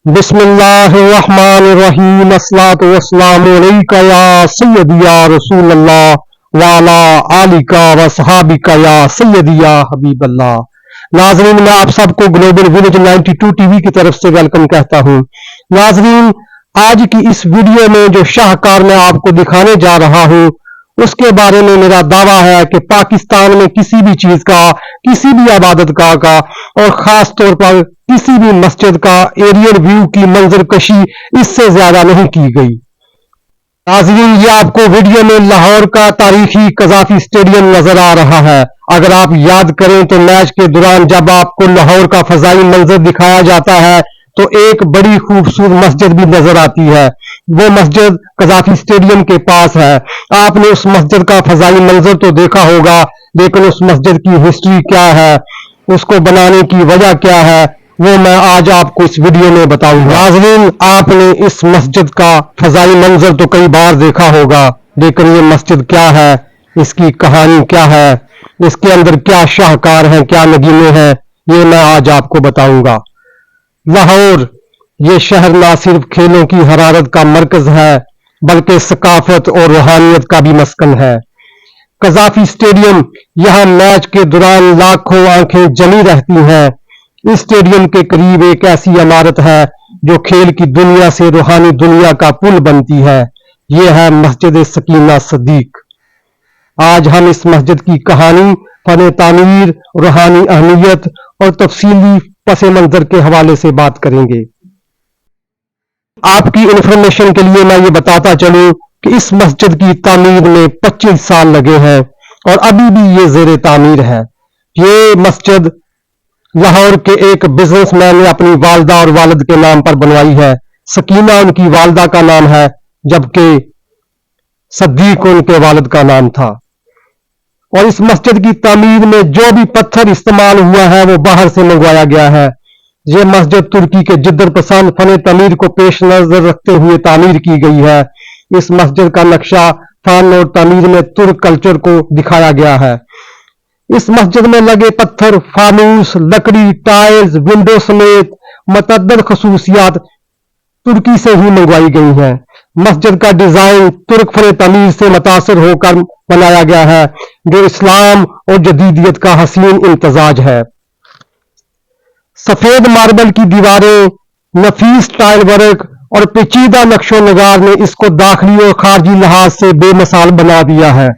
बिस्मिल्लाहिर्रहमानिर्रहीम अस्सलातु वस्सलामु अलैका या सय्यदी या रसूल अल्लाह वाला आलिका व सहाबिका या सय्यदी या हबीब अल्लाह। नाजरीन, मैं आप सबको ग्लोबल विलेज 92 टीवी की तरफ से वेलकम कहता हूँ। नाजरीन, आज की इस वीडियो में जो शाहकार मैं आपको दिखाने जा रहा हूँ उसके बारे में मेरा दावा है कि पाकिस्तान में किसी भी चीज का, किसी भी इबादत गाह का और खास तौर पर किसी भी मस्जिद का एरियल व्यू की मंजर कशी इससे ज्यादा नहीं की गई। नाज़रीन, ये आपको वीडियो में लाहौर का तारीखी कज़ाफी स्टेडियम नजर आ रहा है। अगर आप याद करें तो मैच के दौरान जब आपको लाहौर का फजाई मंजर दिखाया जाता है तो एक बड़ी खूबसूरत मस्जिद भी नजर आती है। वो मस्जिद कज़ाफी स्टेडियम के पास है। आपने उस मस्जिद का फजाई मंजर तो देखा होगा, लेकिन उस मस्जिद की हिस्ट्री क्या है, उसको बनाने की वजह क्या है, वो मैं आज आपको इस वीडियो में बताऊंगा। नाज़रीन, आपने इस मस्जिद का फजाई मंजर तो कई बार देखा होगा, लेकिन ये मस्जिद क्या है, इसकी कहानी क्या है, इसके अंदर क्या शाहकार हैं, क्या नगीने हैं, ये मैं आज आपको बताऊंगा। लाहौर ये शहर ना सिर्फ खेलों की हरारत का मरकज है बल्कि सकाफत और रूहानियत का भी मस्कन है। कज़ाफी स्टेडियम, यहाँ मैच के दौरान लाखों आंखें जमी रहती हैं। इस स्टेडियम के करीब एक ऐसी इमारत है जो खेल की दुनिया से रूहानी दुनिया का पुल बनती है। ये है मस्जिद सकीना सदीक। आज हम इस मस्जिद की कहानी, फन तामीर, रूहानी अहमियत और तफसीली पस मंजर के हवाले से बात करेंगे। आपकी इंफॉर्मेशन के लिए मैं ये बताता चलूं कि इस मस्जिद की तामीर में 25 साल लगे हैं और अभी भी ये जेर तामीर है। ये मस्जिद लाहौर के एक बिजनेसमैन ने अपनी वालदा और वालिद के नाम पर बनवाई है। सकीना उनकी वालदा का नाम है, जबकि सद्दीक उनके वालिद का नाम था। और इस मस्जिद की तामीर में जो भी पत्थर इस्तेमाल हुआ है वो बाहर से मंगवाया गया है। ये मस्जिद तुर्की के जिद्दर पसंद फन तामीर को पेश नजर रखते हुए तामीर की गई है। इस मस्जिद का नक्शा, फन और तामीर में तुर्क कल्चर को दिखाया गया है। इस मस्जिद में लगे पत्थर, फानूस, लकड़ी, टाइल्स, विंडो समेत मतअद्दद खसूसियात तुर्की से ही मंगवाई गई हैं। मस्जिद का डिजाइन तुर्क फन तामीर से मुतासिर होकर बनाया गया है, जो इस्लाम और जदीदियत का हसीन इम्तजाज है। सफेद मार्बल की दीवारें, नफीस टाइल वर्क और पेचीदा नक्शो नगार ने इसको दाखिली और खारजी लिहाज से बेमिसाल बना दिया है।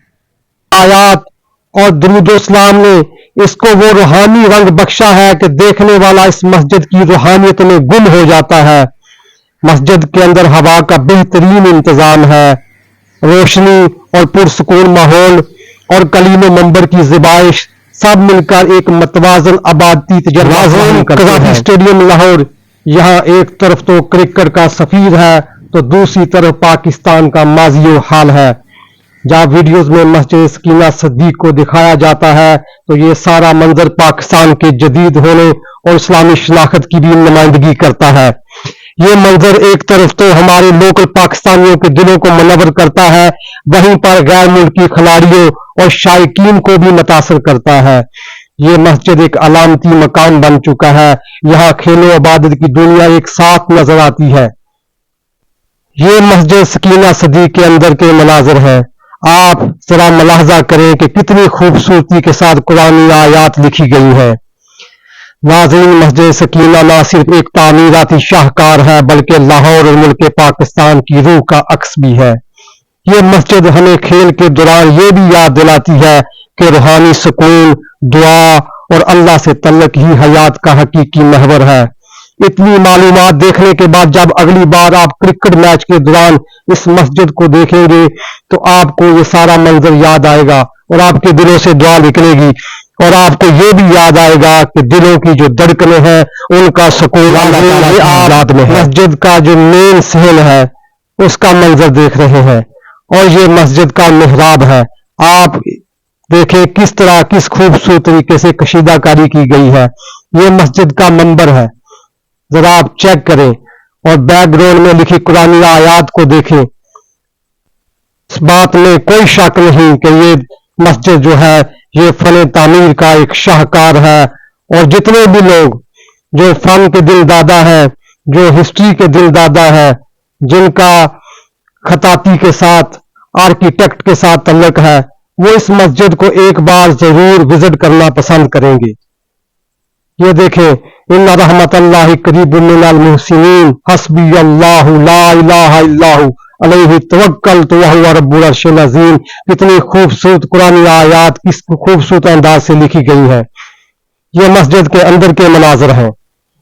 आयात और दुरूद सलाम ने इसको वो रूहानी रंग बख्शा है कि देखने वाला इस मस्जिद की रूहानियत में गुम हो जाता है। मस्जिद के अंदर हवा का बेहतरीन इंतजाम है। रोशनी और पुरसकून माहौल और कलीम मंबर की ज़िबाइश सब मिलकर एक मतवाजन आबादी तजर्बा करते हैं। स्टेडियम लाहौर यहाँ एक तरफ तो क्रिकेट का सफीर है तो दूसरी तरफ पाकिस्तान का माजियो हाल है। जहाँ वीडियोस में मस्जिद सकीना सदीक को दिखाया जाता है तो ये सारा मंजर पाकिस्तान के जदीद होने और इस्लामी शनाख्त की भी नुमाइंदगी करता है। ये मंजर एक तरफ तो हमारे लोकल पाकिस्तानियों के दिलों को मुनव्वर करता है, वहीं पर गैर मुल्की खिलाड़ियों और शायकीन को भी मुतासर करता है। ये मस्जिद एक अलामती मकान बन चुका है। यहाँ खेलों इबादत की दुनिया एक साथ नजर आती है। ये मस्जिद सकीना सदीक के अंदर के मनाजिर हैं। आप जरा मुलाहजा करें कि कितनी खूबसूरती के साथ कुरानी आयात लिखी गई है। नाज़रीन, मस्जिद सकीना ना सिर्फ एक तामीराती शाहकार है बल्कि लाहौर और मुल्क पाकिस्तान की रूह का अक्स भी है। ये मस्जिद हमें खेल के दौरान ये भी याद दिलाती है कि रूहानी सुकून, दुआ और अल्लाह से तल्लुक ही हयात का हकीकी महवर है। इतनी मालूमात देखने के बाद जब अगली बार आप क्रिकेट मैच के दौरान इस मस्जिद को देखेंगे तो आपको ये सारा मंजर याद आएगा और आपके दिलों से दुआ निकलेगी और आपको ये भी याद आएगा कि दिलों की जो धड़कनें हैं उनका सुकून याद में है। मस्जिद का जो मेन सहन है उसका मंजर देख रहे हैं और ये मस्जिद का मिहराब है। आप देखें किस तरह, किस खूबसूरत तरीके से कशीदाकारी की गई है। ये मस्जिद का मंबर है, जरा आप चेक करें और बैकग्राउंड में लिखी कुरानी आयात को देखें। इस बात में कोई शक नहीं कि ये मस्जिद जो है ये फन तामीर का एक शाहकार है और जितने भी लोग जो फन के दिल दादा हैं जो हिस्ट्री के दिल दादा है, जिनका खताती के साथ, आर्किटेक्ट के साथ तल्लुक है, वो इस मस्जिद को एक बार जरूर विजिट करना पसंद करेंगे। ये देखें, इन्ना रहमतल्लाहि करीबुम मिनल मुहसिनीन, हस्बी अल्लाहु ला इलाहा इल्लाहु अलैहि तवक्कलतु व हुवा रब्बुल अर्शिल अज़ीम। कितनी खूबसूरत कुरानी आयात किस खूबसूरत अंदाज से लिखी गई है। ये मस्जिद के अंदर के मनाजर हैं।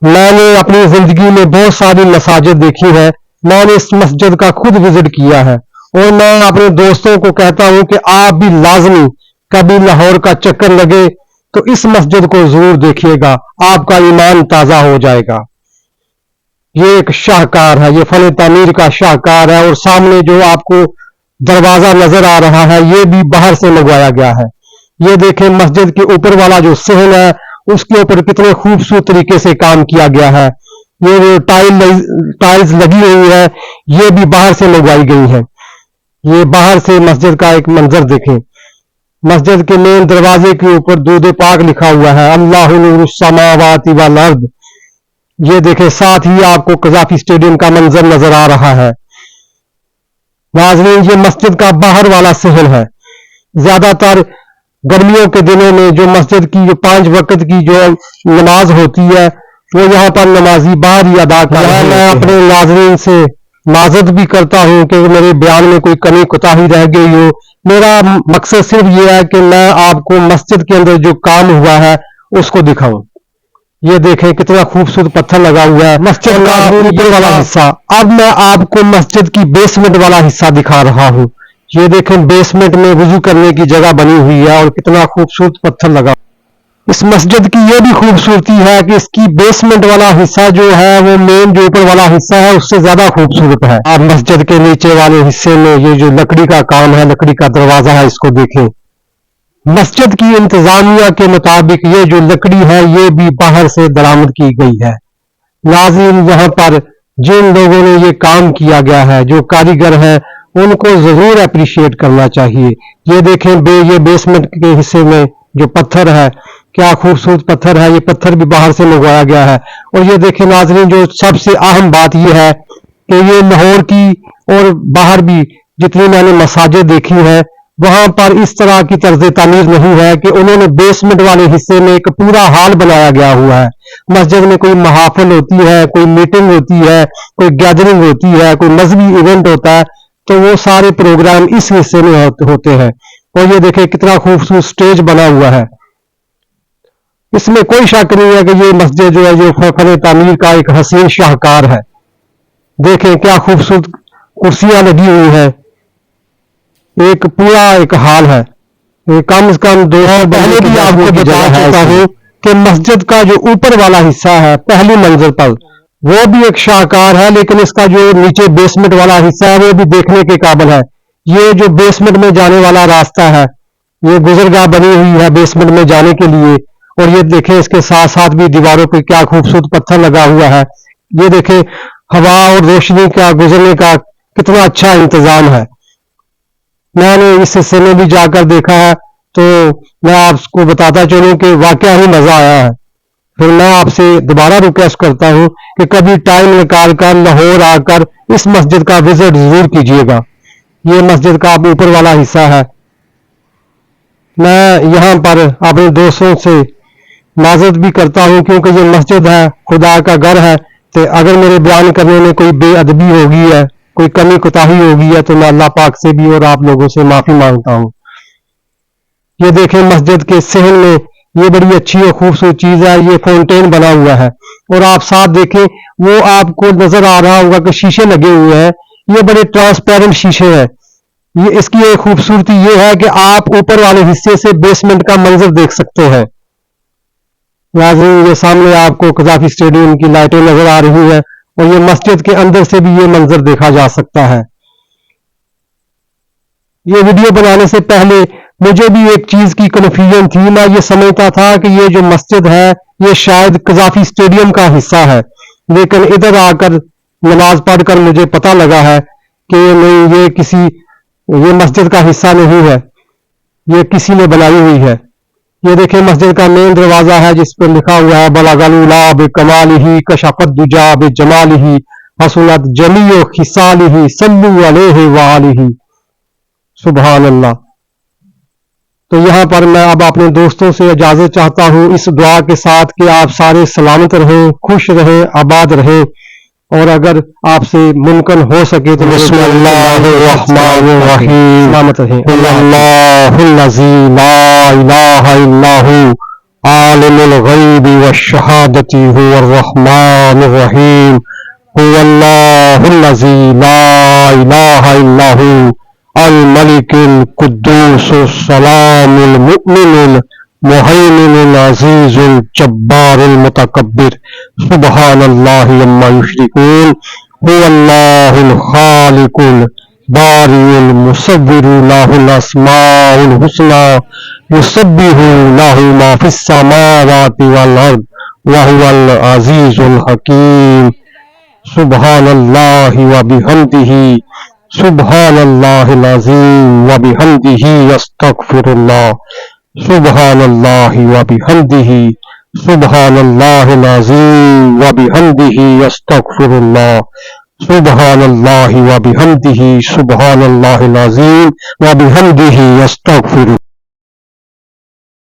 मैंने अपनी जिंदगी में बहुत सारी मसाजिद देखी है, मैंने इस मस्जिद का खुद विजिट किया है और मैं अपने दोस्तों को कहता हूं कि आप भी लाजमी कभी लाहौर का चक्कर लगे तो इस मस्जिद को जरूर देखिएगा, आपका ईमान ताजा हो जाएगा। ये एक शाहकार है, ये फन तामीर का शाहकार है और सामने जो आपको दरवाजा नजर आ रहा है ये भी बाहर से मंगवाया गया है। ये देखें, मस्जिद के ऊपर वाला जो सहन है उसके ऊपर कितने खूबसूरत तरीके से काम किया गया है। ये जो टाइल्स लगी हुई है ये भी बाहर से मंगवाई गई है। ये बाहर से मस्जिद का एक मंजर देखें। मस्जिद के मेन दरवाजे के ऊपर दूध पाक लिखा हुआ है, अल्लाहु नूरुस समावाति वल अर्द। ये देखें, साथ ही आपको कज़ाफी स्टेडियम का मंजर नजर आ रहा है। नाज़रीन, ये मस्जिद का बाहर वाला सहन है। ज्यादातर गर्मियों के दिनों में जो मस्जिद की जो 5 वक्त की जो नमाज होती है वो यहाँ पर नमाजी बाहर ही अदा कर रहे हैं। मैं अपने नाज़रीन से माजरत भी करता हूँ कि मेरे बयान में कोई कमी कोताही रह गई हो। मेरा मकसद सिर्फ ये है कि मैं आपको मस्जिद के अंदर जो काम हुआ है उसको दिखाऊं। ये देखें, कितना खूबसूरत पत्थर लगा हुआ है मस्जिद का ऊपर वाला हिस्सा। अब मैं आपको मस्जिद की बेसमेंट वाला हिस्सा दिखा रहा हूँ। ये देखें, बेसमेंट में वुजू करने की जगह बनी हुई है और कितना खूबसूरत पत्थर लगा। इस मस्जिद की ये भी खूबसूरती है कि इसकी बेसमेंट वाला हिस्सा जो है वो मेन जो ऊपर वाला हिस्सा है उससे ज्यादा खूबसूरत है। आप मस्जिद के नीचे वाले हिस्से में ये जो लकड़ी का काम है, लकड़ी का दरवाजा है, इसको देखें। मस्जिद की इंतजामिया के मुताबिक ये जो लकड़ी है ये भी बाहर से दरामद की गई है। नाज़रीन, यहाँ पर जिन लोगों ने ये काम किया गया है, जो कारीगर है, उनको जरूर अप्रिशिएट करना चाहिए। ये देखें, ये बेसमेंट के हिस्से में जो पत्थर है, क्या खूबसूरत पत्थर है। ये पत्थर भी बाहर से मंगवाया गया है। और ये देखें नाज़रीन, जो सबसे अहम बात ये है कि ये लाहौर की और बाहर भी जितनी मैंने मसाजिद देखी है वहां पर इस तरह की तर्ज तामीर नहीं है कि उन्होंने बेसमेंट वाले हिस्से में एक पूरा हॉल बनाया गया हुआ है। मस्जिद में कोई महाफिल होती है, कोई मीटिंग होती है, कोई गैदरिंग होती है, कोई मजहबी इवेंट होता है तो वो सारे प्रोग्राम इस हिस्से में होते हैं। और ये देखें, कितना खूबसूरत स्टेज बना हुआ है। इसमें कोई शक नहीं है कि ये मस्जिद जो है जो फन तामीर का एक हसीन शाहकार है। देखें, क्या खूबसूरत कुर्सियां लगी हुई है, एक पूरा एक हाल है। कम से कम 200 पहले भी आपको बता चुका हूं कि मस्जिद का जो ऊपर वाला हिस्सा है पहली मंजिल पर वो भी एक शाहकार है, लेकिन इसका जो नीचे बेसमेंट वाला हिस्सा है वो भी देखने के काबिल है। ये जो बेसमेंट में जाने वाला रास्ता है, ये गुजरगाह बनी हुई है बेसमेंट में जाने के लिए। और ये देखें, इसके साथ साथ भी दीवारों पे क्या खूबसूरत पत्थर लगा हुआ है। ये देखें, हवा और रोशनी का गुजरने का कितना अच्छा इंतजाम है। मैंने इस हिस्से में भी जाकर देखा है तो मैं आपको बताता चलूं कि वाकई ही मजा आया है। फिर मैं आपसे दोबारा रिक्वेस्ट करता हूं कि कभी टाइम निकाल कर लाहौर आकर इस मस्जिद का विजिट जरूर कीजिएगा। ये मस्जिद का ऊपर वाला हिस्सा है। मैं यहाँ पर अपने दोस्तों से माजरत भी करता हूँ क्योंकि ये मस्जिद है, खुदा का घर है। तो अगर मेरे बयान करने में कोई बेअदबी होगी है, कोई कमी कोताही होगी है तो मैं अल्लाह पाक से भी और आप लोगों से माफी मांगता हूँ। ये देखें, मस्जिद के सहन में ये बड़ी अच्छी और खूबसूरत चीज है, ये फाउंटेन बना हुआ है। और आप साथ देखें, वो आपको नजर आ रहा होगा कि शीशे लगे हुए हैं, ये बड़े ट्रांसपेरेंट शीशे हैं। ये इसकी एक खूबसूरती ये है कि आप ऊपर वाले हिस्से से बेसमेंट का मंजर देख सकते हैं। नाज़रीन, ये सामने आपको कज़ाफी स्टेडियम की लाइटें नजर आ रही हैं और ये मस्जिद के अंदर से भी ये मंजर देखा जा सकता है। ये वीडियो बनाने से पहले मुझे भी एक चीज की कन्फ्यूजन थी। मैं ये समझता था कि ये जो मस्जिद है ये शायद कज़ाफी स्टेडियम का हिस्सा है, लेकिन इधर आकर नमाज पढ़कर मुझे पता लगा है कि नहीं, ये मस्जिद का हिस्सा नहीं है, ये किसी ने बनाई हुई है। یہ دیکھیں مسجد کا مین دروازہ ہے جس پہ لکھا ہوا ہے بلغ العلا بکمالہ کشف الدجا بجمالہ حسنت جمیع خصالہ صلو علیہ وآلہ. سبحان اللہ. تو یہاں پر میں اب اپنے دوستوں سے اجازت چاہتا ہوں اس دعا کے ساتھ کہ آپ سارے سلامت رہیں، خوش رہیں، آباد رہیں، اور اگر آپ سے ممکن ہو سکے تو بسم اللہ الرحمن الرحیم سلامت رہیں. اللہ الذی لا الہ الا ہو عالم الغیب والشہادۃ هو الرحمن الرحیم هو اللہ الذی لا الہ الا ہو الملك القدوس السلام المؤمن المهيمن العزيز الجبار المتكبر سبحان الله عما يشركون هو الله الخالق البارئ المصور له الأسماء الحسنى يسبح له ما في السماوات والأرض وهو العزيز الحكيم سبحان الله وبحمده سبحان الله العظيم وبحمده استغفر الله سبحان الله وبحمده سبحان الله العظيم وبحمده استغفر الله سبحان الله وبحمده سبحان الله العظيم وبحمده استغفر